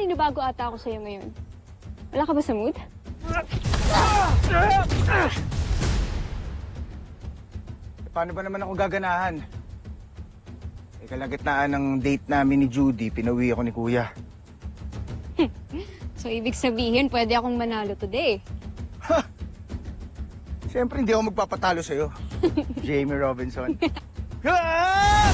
naninibago ata ako sa'yo ngayon. Wala ka ba sa mood? Paano ba naman ako gaganahan? Kalagitnaan ng date namin ni Judy, pinauwi ako ni Kuya. So, ibig sabihin, pwede akong manalo today. Siyempre, hindi ako magpapatalo sa'yo. Jamie Robinson. Ah!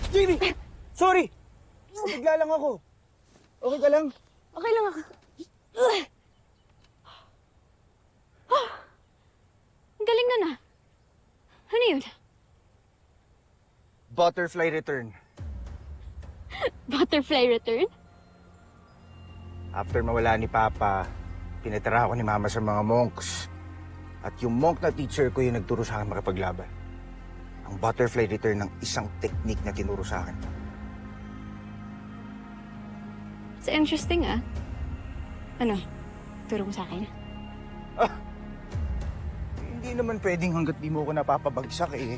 Jamie! Sorry! Bigla lang ako. Okay ka lang? Okay lang ako. Ang galing na na. Ano yun? Butterfly return. Butterfly return? After mawala ni Papa, pinatira ako ni Mama sa mga monks. At yung monk na teacher ko yung nagturo sa akin makipaglaban. Ang butterfly return ng isang technique na tinuro sa akin. It's interesting, ah. Ano? Turo mo sa akin? Hindi naman pwedeng hanggat di mo ko napapabagsak eh.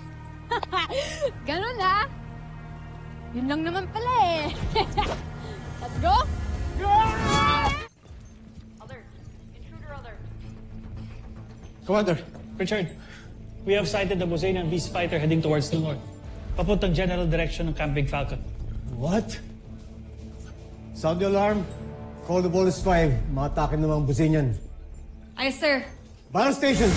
Ganun, ah. Yun lang naman pala, eh. Let's go! Alert! Intruder alert! Commander, Richard, we have sighted the Bosanian Beast fighter heading towards the north. Papuntang general direction ng Camp Big Falcon. What? Sound the alarm. Call the Bolus 5. Maatake ng mga Bosanian. Aye, sir. Battle station!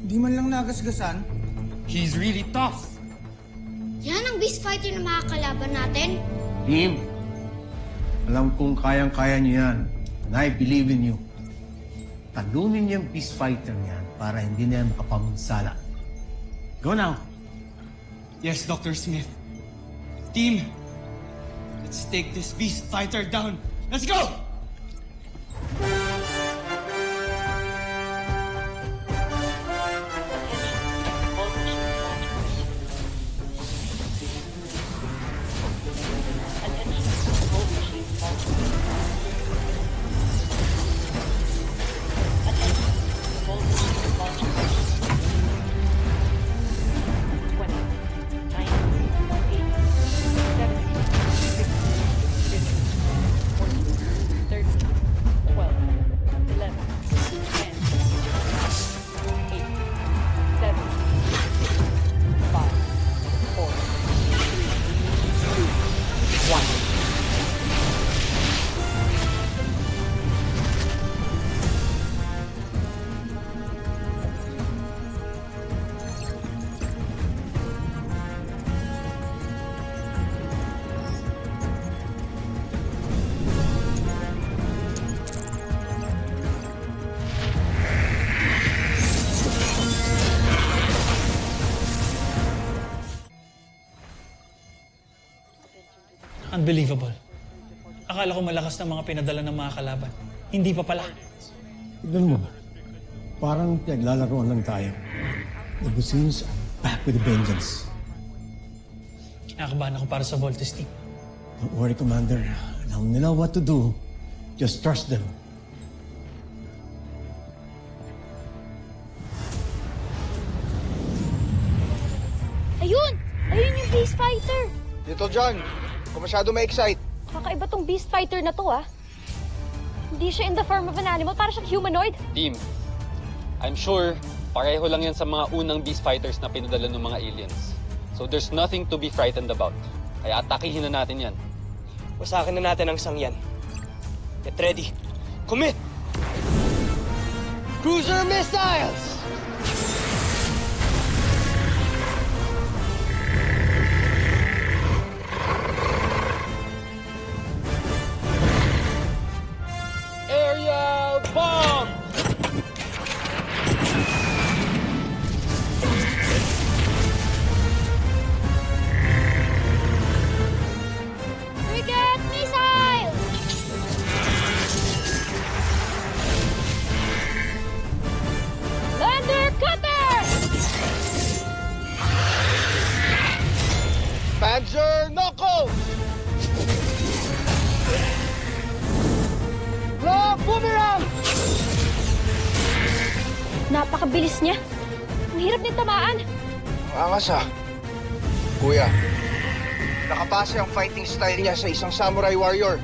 Di man lang nagasgasan. He's really tough. Yan ang beast fighter na makakalaban natin? Team, alam kong kayang-kaya niyo yan. And I believe in you. Talunin niyo yung beast fighter niyan para hindi na yan makapaminsala. Go now. Yes, Dr. Smith. Team, let's take this beast fighter down. Let's go! Unbelievable. Akala ko malakas ng mga pinadala ng mga kalaban. Hindi pa pala. Tignan mo. Parang naglalaroan lang tayo. The Bosanians are back with a vengeance. Kinakabahan ako para sa Voltes team. Don't worry, Commander. Alam nila what to do. Just trust them. Ayun! Ayun yung beast fighter! Little John, Kung masyado ma-excite. Kakaiba tong beast fighter na to, ah. Hindi siya in the form of an animal, para siyang humanoid. Team, I'm sure pareho lang yan sa mga unang beast fighters na pinadala ng mga aliens. So there's nothing to be frightened about. Kaya atakihin na natin yan. Wasakin na natin ang sangyan. Get ready. Commit! Cruiser missiles! Aerial bomb! Frigate missile! Lander cutter! Panzer knuckles! Block boomerang! Napakabilis niya. Ang hirap niyang tamaan. Ang angas ah. Kuya, nakapasa ang fighting style niya sa isang samurai warrior.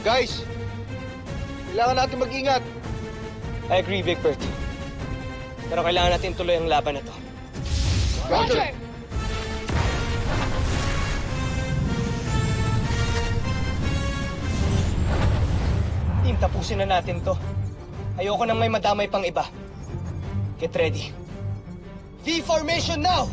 Guys, kailangan natin mag-ingat. I agree, Big Bird. Pero kailangan natin tuloy ang laban na to. Roger! Team, tapusin na natin to. Ayoko nang may madamay pang iba. Get ready. V formation now!